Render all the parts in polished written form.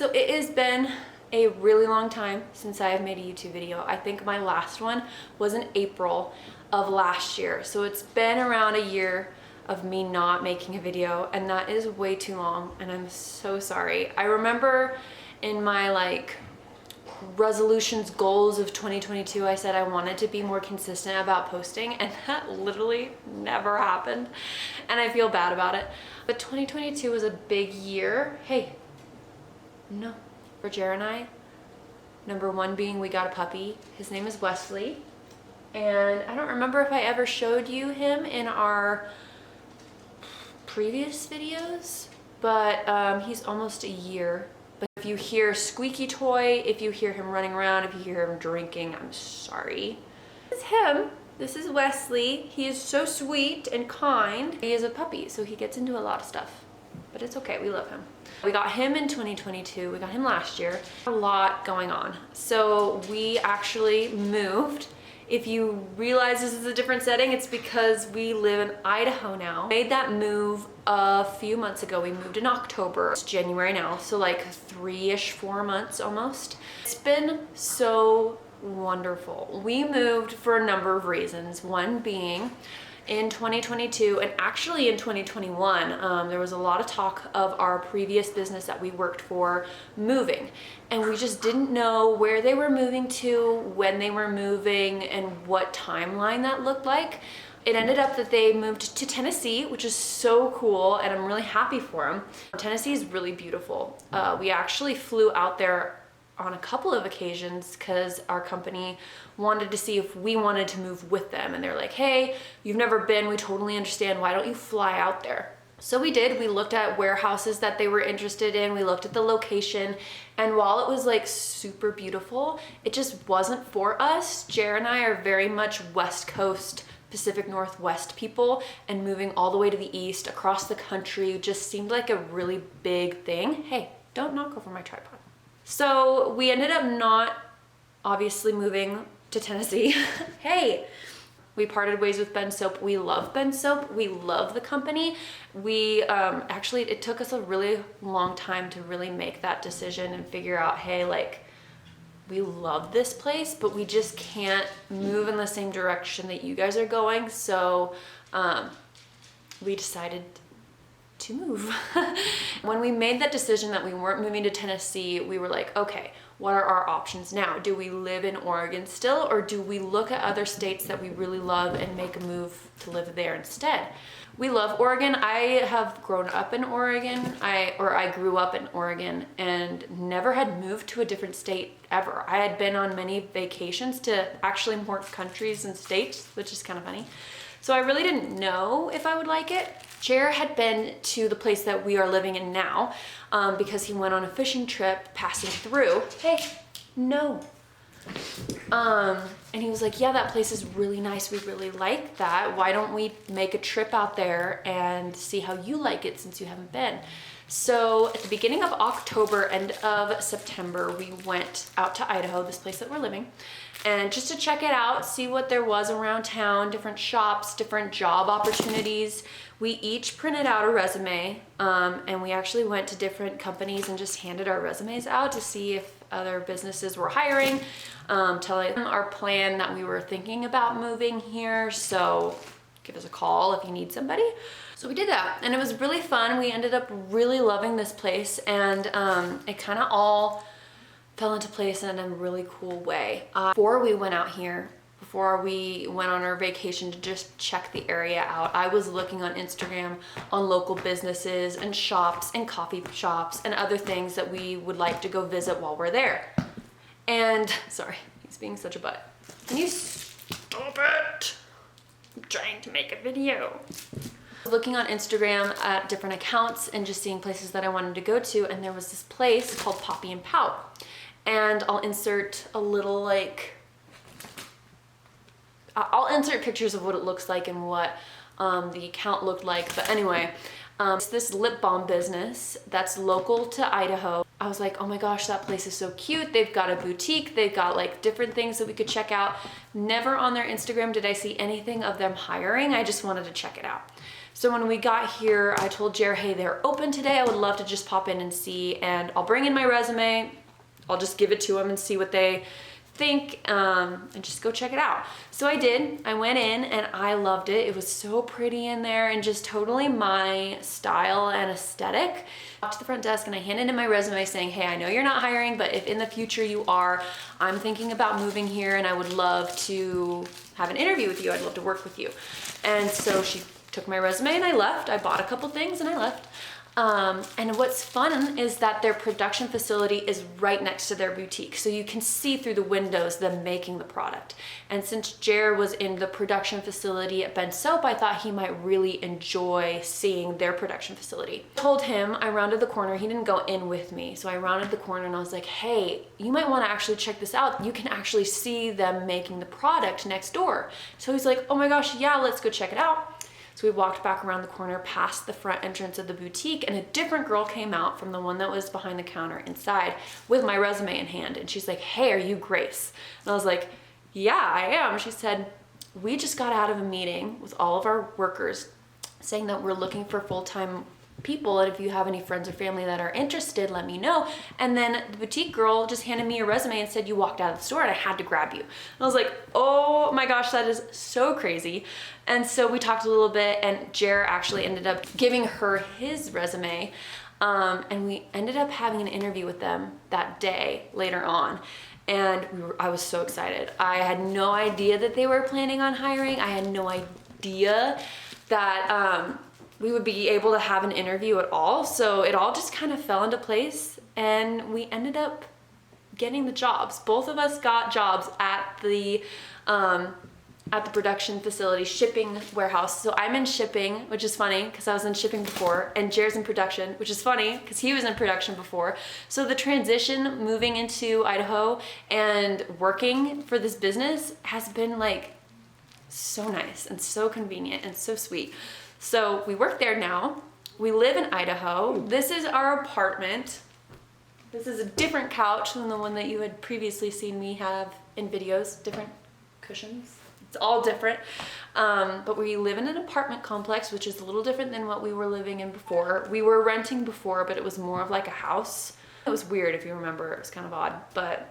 So it has been a really long time since I have made a YouTube video. I think my last one was in April of last year. So it's been around a year of me not making a video, and that is way too long, and I'm so sorry. I remember in my resolutions, goals of 2022, I said I wanted to be more consistent about posting, and that literally never happened, and I feel bad about it. But 2022 was a big year. Hey, no, for Jared and I. Number one being we got a puppy. His name is Wesley, and I don't remember if I ever showed you him in our previous videos, but he's almost a year. But if you hear squeaky toy, if you hear him running around, if you hear him drinking, I'm sorry. This is him. This is Wesley. He is so sweet and kind. He is a puppy, so he gets into a lot of stuff, but it's okay, we love him. We got him in 2022, we got him last year. A lot going on. So we actually moved. If you realize this is a different setting, it's because we live in Idaho now. Made that move a few months ago. We moved in October. It's January now, so like 3-ish, 4 months almost. It's been so wonderful. We moved for a number of reasons. One being, in 2022 and actually in 2021, there was a lot of talk of our previous business that we worked for moving, and we just didn't know where they were moving to, when they were moving, and what timeline that looked like. It ended up that they moved to Tennessee, which is so cool, and I'm really happy for them. Tennessee is really beautiful. We actually flew out there on a couple of occasions because our company wanted to see if we wanted to move with them, and they're like, hey, you've never been, we totally understand, why don't you fly out there? So we did. We looked at warehouses that they were interested in, we looked at the location, and while it was like super beautiful, it just wasn't for us. Jared and I are very much West Coast, Pacific Northwest people, and moving all the way to the east across the country just seemed like a really big thing. Hey, don't knock over my tripod. So we ended up not obviously moving to Tennessee. Hey, we parted ways with Ben Soap. We love Ben Soap. We love the company. We actually, it took us a really long time to really make that decision and figure out, hey, like, we love this place, but we just can't move in the same direction that you guys are going. So we decided to move. When we made that decision that we weren't moving to Tennessee, we were like, okay, what are our options now? Do we live in Oregon still, or do we look at other states that we really love and make a move to live there instead? We love Oregon. I have grown up in Oregon. I grew up in Oregon and never had moved to a different state ever. I had been on many vacations to actually more countries and states, which is kind of funny. So I really didn't know if I would like it. Jared had been to the place that we are living in now because he went on a fishing trip passing through. Hey, no. And he was like, yeah, that place is really nice. We really like that. Why don't we make a trip out there and see how you like it since you haven't been? So at the beginning of October, end of September, we went out to Idaho, this place that we're living, and just to check it out, see what there was around town, different shops, different job opportunities. We each printed out a resume, and we actually went to different companies and just handed our resumes out to see if other businesses were hiring, telling them our plan that we were thinking about moving here, so give us a call if you need somebody. So we did that, and it was really fun. We ended up really loving this place, and it kind of all fell into place in a really cool way. Before we went out here, before we went on our vacation to just check the area out, I was looking on Instagram on local businesses and shops and coffee shops and other things that we would like to go visit while we're there. And, sorry, he's being such a butt. Can you stop it? I'm trying to make a video. Looking on Instagram at different accounts and just seeing places that I wanted to go to, and there was this place called Poppy and Pout. And I'll insert a little I'll insert pictures of what it looks like and what the account looked like. But anyway, it's this lip balm business that's local to Idaho. I was like, oh my gosh, that place is so cute. They've got a boutique. They've got like different things that we could check out. Never on their Instagram did I see anything of them hiring. I just wanted to check it out. So when we got here, I told Jer, hey, they're open today. I would love to just pop in and see, and I'll bring in my resume. I'll just give it to them and see what they think, and just go check it out. So I did. I went in and I loved it. It was so pretty in there and just totally my style and aesthetic. I walked to the front desk and I handed in my resume saying, hey, I know you're not hiring, but if in the future you are, I'm thinking about moving here and I would love to have an interview with you. I'd love to work with you. And so she took my resume and I left. I bought a couple things and I left. And what's fun is that their production facility is right next to their boutique. So you can see through the windows them making the product. And since Jer was in the production facility at Ben Soap, I thought he might really enjoy seeing their production facility. I told him, I rounded the corner. He didn't go in with me. So I rounded the corner and I was like, hey, you might want to actually check this out. You can actually see them making the product next door. So he's like, oh my gosh, yeah, let's go check it out. So we walked back around the corner past the front entrance of the boutique and a different girl came out from the one that was behind the counter inside with my resume in hand. And she's like, hey, are you Grace? And I was like, yeah, I am. She said, we just got out of a meeting with all of our workers saying that we're looking for full-time people, and if you have any friends or family that are interested, let me know. And then the boutique girl just handed me a resume and said, you walked out of the store and I had to grab you. And I was like, oh my gosh, that is so crazy. And so we talked a little bit and Jer actually ended up giving her his resume. And we ended up having an interview with them that day later on. And I was so excited. I had no idea that they were planning on hiring. I had no idea that, we would be able to have an interview at all. So it all just kind of fell into place and we ended up getting the jobs. Both of us got jobs at the production facility, shipping warehouse. So I'm in shipping, which is funny because I was in shipping before, and Jer's in production, which is funny because he was in production before. So the transition moving into Idaho and working for this business has been like so nice and so convenient and so sweet. So we work there now. We live in Idaho. This is our apartment. This is a different couch than the one that you had previously seen me have in videos, different cushions. It's all different. But we live in an apartment complex, which is a little different than what we were living in before. We were renting before, but it was more of like a house. It was weird if you remember, it was kind of odd. But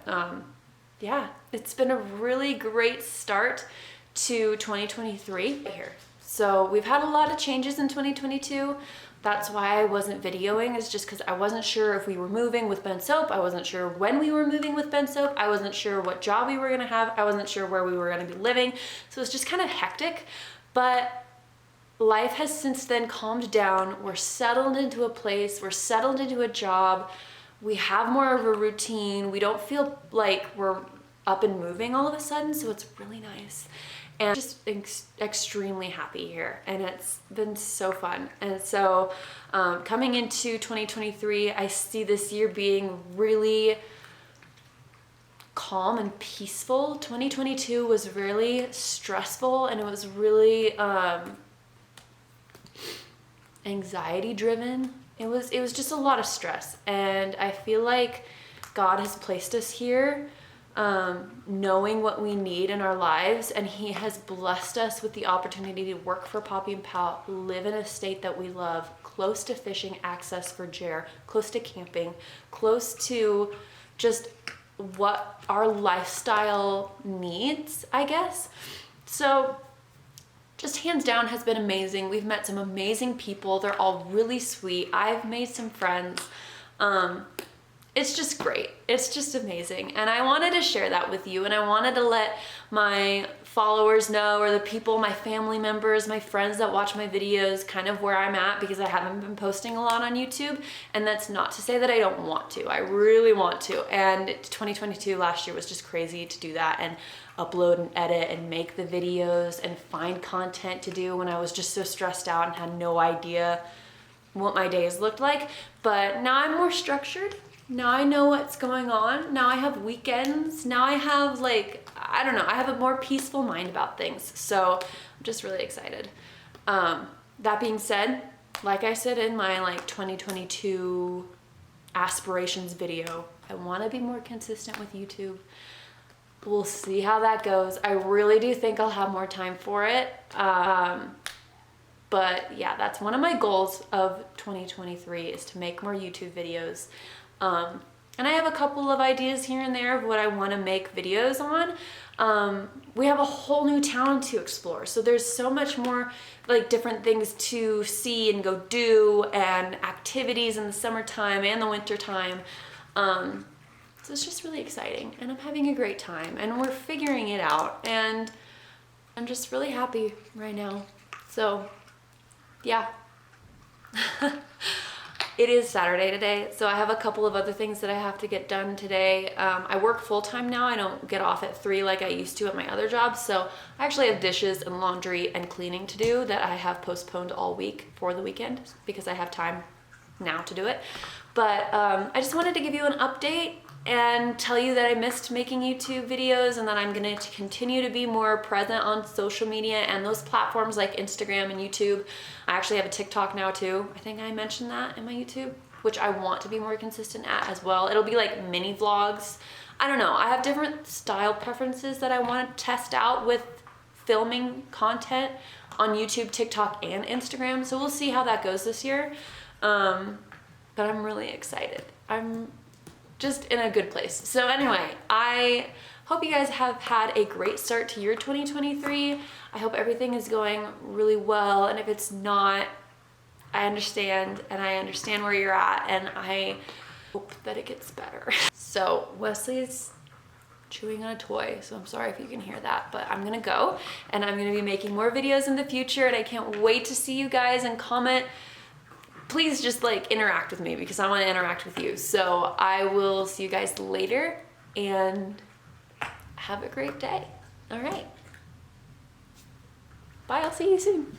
yeah, it's been a really great start to 2023 here. So we've had a lot of changes in 2022. That's why I wasn't videoing, is just because I wasn't sure if we were moving with Ben Soap. I wasn't sure when we were moving with Ben Soap. I wasn't sure what job we were gonna have. I wasn't sure where we were gonna be living. So it's just kind of hectic, but life has since then calmed down. We're settled into a place, we're settled into a job. We have more of a routine. We don't feel like we're up and moving all of a sudden, so it's really nice. And I'm just extremely happy here, and it's been so fun. And so coming into 2023, I see this year being really calm and peaceful. 2022 was really stressful and it was really anxiety driven. It was just a lot of stress, and I feel like God has placed us here knowing what we need in our lives, and he has blessed us with the opportunity to work for Poppy and Pal, live in a state that we love, close to fishing, access for Jer, close to camping, close to just what our lifestyle needs, I guess. So just hands down has been amazing. We've met some amazing people. They're all really sweet. I've made some friends. It's just great. It's just amazing. And I wanted to share that with you, and I wanted to let my followers know, or the people, my family members, my friends that watch my videos, kind of where I'm at, because I haven't been posting a lot on YouTube. And that's not to say that I don't want to. I really want to. And 2022 last year was just crazy to do that and upload and edit and make the videos and find content to do when I was just so stressed out and had no idea what my days looked like. But now I'm more structured. Now I know what's going on. Now I have weekends. Now I have, like, I don't know, I have a more peaceful mind about things. So I'm just really excited. That being said, like I said in my 2022 aspirations video, I want to be more consistent with YouTube. We'll see how that goes. I really do think I'll have more time for it. But yeah, that's one of my goals of 2023 is to make more YouTube videos. And I have a couple of ideas here and there of what I want to make videos on. We have a whole new town to explore, so there's so much more like different things to see and go do, and activities in the summertime and the wintertime. So it's just really exciting, and I'm having a great time, and we're figuring it out, and I'm just really happy right now. So yeah. It is Saturday today, so I have a couple of other things that I have to get done today. I work full-time now. I don't get off at 3 like I used to at my other job, so I actually have dishes and laundry and cleaning to do that I have postponed all week for the weekend because I have time now to do it. But I just wanted to give you an update and tell you that I missed making YouTube videos, and that I'm going to continue to be more present on social media and those platforms like Instagram and YouTube. I actually have a TikTok now too. I think I mentioned that in my YouTube, which I want to be more consistent at as well. It'll be like mini vlogs. I don't know. I have different style preferences that I want to test out with filming content on YouTube, TikTok, and Instagram. So we'll see how that goes this year. But I'm really excited. I'm just in a good place. So anyway, I hope you guys have had a great start to your 2023. I hope everything is going really well, and if it's not, I understand, and I understand where you're at, and I hope that it gets better. So Wesley's chewing on a toy, so I'm sorry if you can hear that, but I'm gonna go, and I'm gonna be making more videos in the future, and I can't wait to see you guys and comment. Please just like interact with me because I want to interact with you. So I will see you guys later, and have a great day. All right. Bye, I'll see you soon.